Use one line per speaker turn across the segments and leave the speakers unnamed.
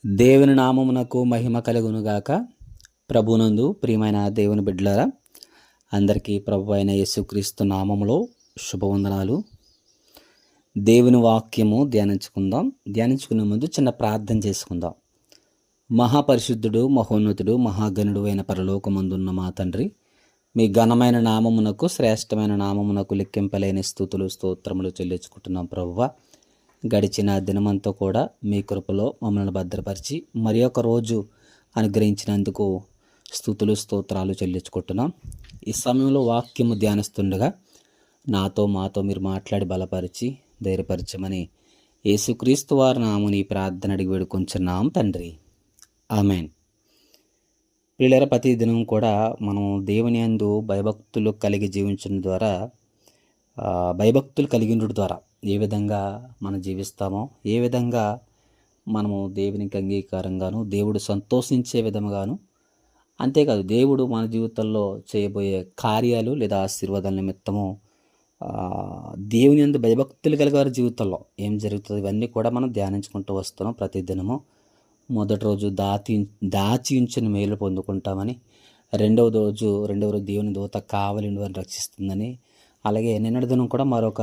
దేవుని నామమునకు మహిమ కలుగునుగాక. ప్రభునందు ప్రియమైన దేవుని బిడ్డలారా, అందరికీ ప్రభు అయిన యేసుక్రీస్తు నామములో శుభవందనాలు. దేవుని వాక్యము ధ్యానించుకుందాం. ధ్యానించుకునే ముందు చిన్న ప్రార్థన చేసుకుందాం. మహాపరిశుద్ధుడు, మహోన్నతుడు, మహాగణుడు అయిన పరలోకమందున్న మా తండ్రి, మీ ఘనమైన నామమునకు, శ్రేష్టమైన నామమునకు లెక్కింపలేని స్తుతులు స్తోత్రములు చెల్లించుకుంటున్నాం. ప్రభువా, గడిచిన దినమంతా కూడా మీ కృపలో మమ్మల్ని భద్రపరిచి మరి ఒక రోజు అనుగ్రహించినందుకు స్తుతులు స్తోత్రాలు చెల్లించుకుంటున్నాం. ఈ సమయంలో వాక్యము ధ్యానిస్తుండగా మాతో మీరు మాట్లాడి బలపరిచి ధైర్యపరచమని యేసుక్రీస్తు వారి నామమున ఈ ప్రార్థన అడిగి వేడుకొంచున్నాం తండ్రి, ఆమెన్. ప్రియులారా, ప్రతి దినం కూడా మనం దేవుని యందు భయభక్తులు కలిగి జీవించడం ద్వారా, భయభక్తులు కలిగినడు ద్వారా ఏ విధంగా మనం జీవిస్తామో, ఏ విధంగా మనము దేవునికి అంగీకారంగాను, దేవుడు సంతోషించే విధముగాను, అంతేకాదు దేవుడు మన జీవితంలో చేయబోయే కార్యాలు లేదా ఆశీర్వాదాల నిమిత్తము దేవుని యందు భయభక్తులు కలిగే వారి జీవితంలో ఏం జరుగుతుంది, ఇవన్నీ కూడా మనం ధ్యానించుకుంటూ వస్తున్నాం. ప్రతిదినము మొదటి రోజు దాచి ఉంచిన మేలు పొందుకుంటామని, రెండవ రోజు దేవుని దూత కావలి వారిని రక్షిస్తుందని, అలాగే నిన్నటి దినం కూడా మరొక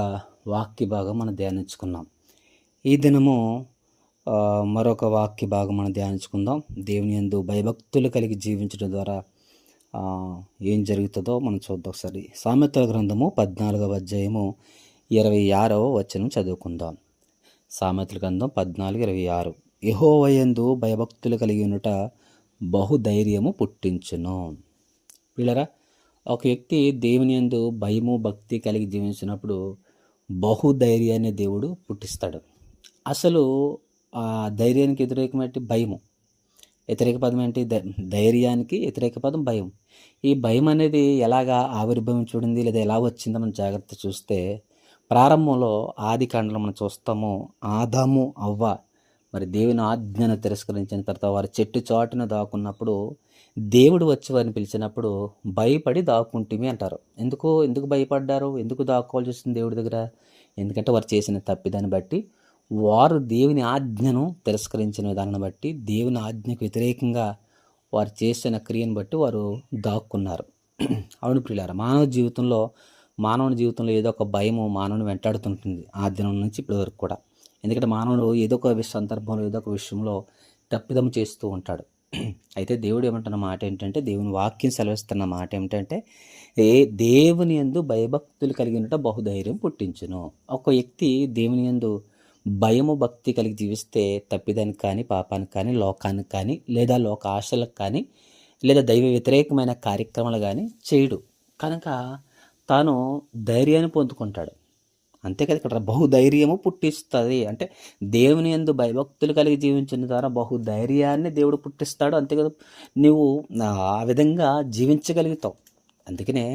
వాక్య భాగం మనం ధ్యానించుకున్నాం. ఈ దినము మరొక వాక్య భాగం మనం ధ్యానించుకుందాం. దేవుని యందు భయభక్తులు కలిగి జీవించడం ద్వారా ఏం జరుగుతుందో మనం చూద్దాం ఒకసారి. సామెతల గ్రంథము 14వ అధ్యాయము 26వ వచనం చదువుకుందాం. సామెతల గ్రంథం 14:26. యెహోవా యందు భయభక్తులు కలిగి ఉండుట బహుధైర్యము పుట్టించును. వీళ్ళరా, ఒక వ్యక్తి దేవుని యందు భయము భక్తి కలిగి జీవించినప్పుడు బహుధైర్యాన్ని దేవుడు పుట్టిస్తాడు. అసలు ఆ ధైర్యానికి వ్యతిరేకమైనటువంటి భయము, వ్యతిరేక పదం ఏంటి? ధైర్యానికి వ్యతిరేక పదం భయం. ఈ భయం అనేది ఎలాగా ఆవిర్భవించబడింది లేదా ఎలా వచ్చిందో మనం జాగ్రత్త చూస్తే, ప్రారంభంలో ఆది కాండలో మనం చూస్తాము. ఆదాము అవ్వ మరి దేవుని ఆజ్ఞను తిరస్కరించిన తర్వాత వారి చెట్టు చాటున దాక్కున్నప్పుడు దేవుడు వచ్చి వారిని పిలిచినప్పుడు భయపడి దాక్కుంటేమి అంటారు. ఎందుకు భయపడ్డారు? ఎందుకు దాక్కోవాల్సి వస్తుంది దేవుడి దగ్గర? ఎందుకంటే వారు చేసిన తప్పిదాన్ని బట్టి, వారు దేవుని ఆజ్ఞను తిరస్కరించిన విధానాన్ని బట్టి, దేవుని ఆజ్ఞకు వ్యతిరేకంగా వారు చేసిన క్రియను బట్టి వారు దాక్కున్నారు. అవును ప్రియులారా, మానవుని జీవితంలో ఏదో ఒక భయము మానవుని వెంటాడుతుంటుంది ఆ దినం నుంచి ఇప్పటి వరకు కూడా. ఎందుకంటే మానవుడు ఏదో ఒక సందర్భంలో ఏదో ఒక విషయంలో తప్పిదం చేస్తూ ఉంటాడు. అయితే దేవుడు ఏమంటున్న మాట ఏంటంటే, దేవుని వాక్యం సెలవిస్తున్న మాట ఏమిటంటే, దేవుని యందు భయభక్తులు కలిగి ఉండట బహుధైర్యం పుట్టించును. ఒక వ్యక్తి దేవుని యందు భయము భక్తి కలిగి జీవిస్తే తప్పిదానికి కానీ, పాపానికి కానీ, లోకానికి కానీ, లేదా లోక ఆశలకు కానీ, లేదా దైవ వ్యతిరేకమైన కార్యక్రమాలు కానీ చేయడు. కనుక తాను ధైర్యాన్ని పొందుకుంటాడు. అంతే కదా, ఇక్కడ బహుధైర్యము పుట్టిస్తుంది అంటే దేవుని యందు భయభక్తులు కలిగి జీవించిన ద్వారా బహుధైర్యాన్ని దేవుడు పుట్టిస్తాడు. అంతే కదా, నువ్వు ఆ విధంగా జీవించగలుగుతావు. అందుకనే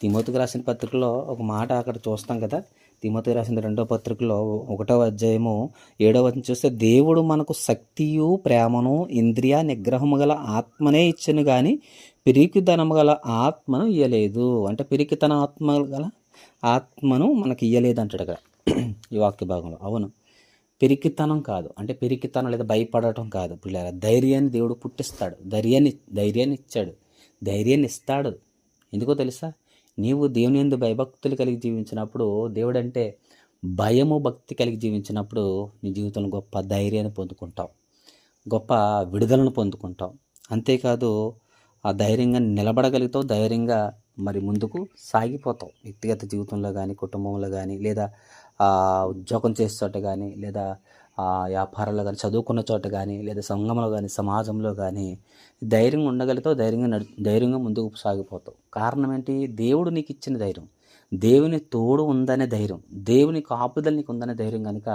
తిమోతికి రాసిన పత్రికలో ఒక మాట అక్కడ చూస్తాం కదా. తిమోతికి రాసిన 2వ పత్రికలో 1వ అధ్యాయము 7వ వచనం చూస్తే, దేవుడు మనకు శక్తియు ప్రేమను ఇంద్రియ నిగ్రహము గల ఆత్మనే ఇచ్చను కానీ పిరికితనము గల ఆత్మను ఇయ్యలేదు. అంటే పిరికితన ఆత్మను మనకి ఇయ్యలేదు అంటాడు అక్కడ ఈ వాక్య భాగంలో. అవును, పిరికితనం కాదు, అంటే పిరికితనం లేదా భయపడటం కాదు పిల్లల. ధైర్యాన్ని దేవుడు పుట్టిస్తాడు. ధైర్యాన్ని ఇచ్చాడు, ధైర్యాన్ని ఇస్తాడు. ఎందుకో తెలుసా? నీవు దేవుని యందు భయభక్తులు కలిగి జీవించినప్పుడు, దేవుడు అంటే భయము భక్తి కలిగి జీవించినప్పుడు నీ జీవితంలో గొప్ప ధైర్యాన్ని పొందుకుంటావు, గొప్ప విడుదలను పొందుకుంటావు. అంతేకాదు, ఆ ధైర్యంగా నిలబడగలుగుతావు, ధైర్యంగా మరి ముందుకు సాగిపోతావు. వ్యక్తిగత జీవితంలో కానీ, కుటుంబంలో కానీ, లేదా ఉద్యోగం చేసే చోట కానీ, లేదా వ్యాపారంలో కానీ, చదువుకున్న చోట కానీ, లేదా సంఘంలో కానీ, సమాజంలో కానీ ధైర్యంగా ఉండగలుగుతావు, ధైర్యంగా ముందుకు సాగిపోతావు. కారణం ఏంటి? దేవుడు నీకు ఇచ్చిన ధైర్యం, దేవుని తోడు ఉందనే ధైర్యం, దేవుని కాపుదల నీకు ఉందనే ధైర్యం. కనుక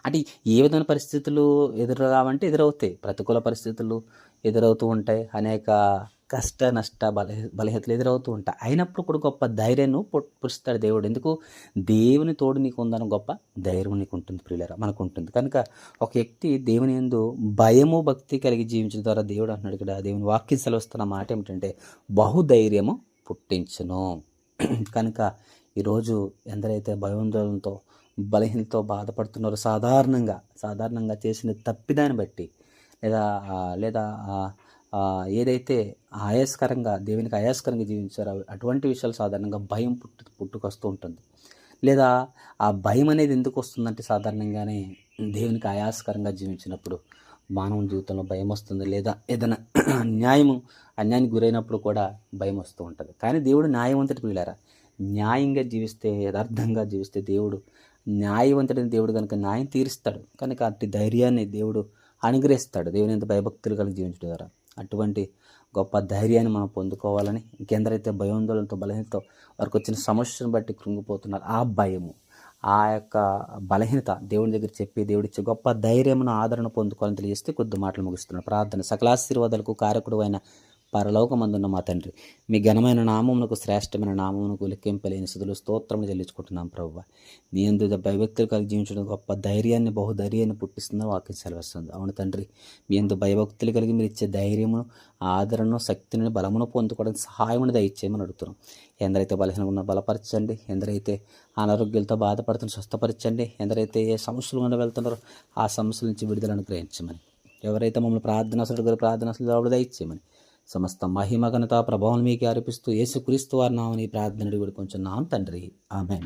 అంటే ఏ విధమైన పరిస్థితులు ఎదురవుతాయి? ప్రతికూల పరిస్థితులు ఎదురవుతూ ఉంటాయి, అనేక కష్ట నష్ట బలహీనతలు ఎదురవుతూ ఉంటాయి. అయినప్పుడు కూడా గొప్ప ధైర్యాన్ని పురుస్తాడు దేవుడు. ఎందుకు? దేవుని తోడు నీకు ఉందని గొప్ప ధైర్యం నీకు ఉంటుంది ప్రియులారా, మనకు ఉంటుంది. కనుక ఒక వ్యక్తి దేవుని యందు భయము భక్తి కలిగి జీవించడం ద్వారా దేవుడు అంటున్నాడు ఇక్కడ, దేవుని వాక్యం సెలవుస్తున్న మాట ఏమిటంటే బహుధైర్యము పుట్టించును. కనుక ఈరోజు ఎందరైతే భయోందోళనతో బలహీనతో బాధపడుతున్నారో, సాధారణంగా చేసిన తప్పిదాన్ని బట్టి లేదా లేదా ఏదైతే దేవునికి ఆయాస్కరంగా జీవించారో అటువంటి విషయాలు సాధారణంగా భయం పుట్టుకొస్తూ ఉంటుంది. లేదా ఆ భయం అనేది ఎందుకు వస్తుందంటే సాధారణంగానే దేవునికి ఆయాస్కరంగా జీవించినప్పుడు మానవుని జీవితంలో భయం వస్తుంది. లేదా ఏదైనా అన్యాయానికి గురైనప్పుడు కూడా భయం వస్తూ ఉంటుంది. కానీ దేవుడు న్యాయవంతుడు ప్రియులారా. న్యాయంగా జీవిస్తే, యథార్థంగా జీవిస్తే దేవుడు న్యాయవంతుడైన దేవుడు కనుక న్యాయం తీరుస్తాడు. కనుక అట్టి ధైర్యాన్ని దేవుడు అనుగ్రహిస్తాడు. దేవుని ఎంత భయభక్తులు కలిగి జీవించడం ద్వారా అటువంటి గొప్ప ధైర్యాన్ని మనం పొందుకోవాలని, ఇంకెందరైతే భయాందోళనతో బలహీనతో వారికి వచ్చిన సమస్యను బట్టి కృంగిపోతున్నారు, ఆ భయము, ఆ యొక్క బలహీనత దేవుని దగ్గర చెప్పి దేవుడిచ్చే గొప్ప ధైర్యమును ఆదరణ పొందుకోవాలని తెలియజేస్తే కొద్ది మాటలు ముగిస్తున్నాను. ప్రార్థన. సకలాశీర్వాదాలకు కారకుడు అయిన పరలోకమందున్న మా తండ్రి, మీ ఘనమైన నామమునకు, శ్రేష్టమైన నామమునకు లెక్కింపలేని స్థుతులు స్తోత్రములు చెల్లించుకుంటున్నాం ప్రభువా. నీ యందు భయభక్తులు కలిగి జీవించడం గొప్ప ధైర్యాన్ని, బహుధైర్యాన్ని పుట్టిస్తుందని వాక్యం సెలవిస్తుంది. అవును తండ్రి, మీ యందు భయభక్తులు కలిగి మీరు ఇచ్చే ధైర్యమును, ఆదరణను, శక్తిని, బలమును పొందుకోవడానికి సహాయమును దయచేయమని అడుగుతున్నాం. ఎందరైతే బలహీనంగా ఉన్న బలపరచండి, ఎందరైతే అనారోగ్యాలతో బాధపడుతున్న స్వస్థపరచండి, ఎందరైతే ఏ సమస్యలు గుండా వెళ్తున్నారో ఆ సమస్యల నుంచి విడుదలను గ్రహించమని, ఎవరైతే మమ్మల్ని ప్రార్థనలు దయచేయమని, సమస్త మహిమ ఘనత ప్రభావం మీకే అర్పిస్తూ యేసుక్రీస్తు వారి నామమున ఈ ప్రార్థన కొంచెం నామ తండ్రి. ఆమేన్.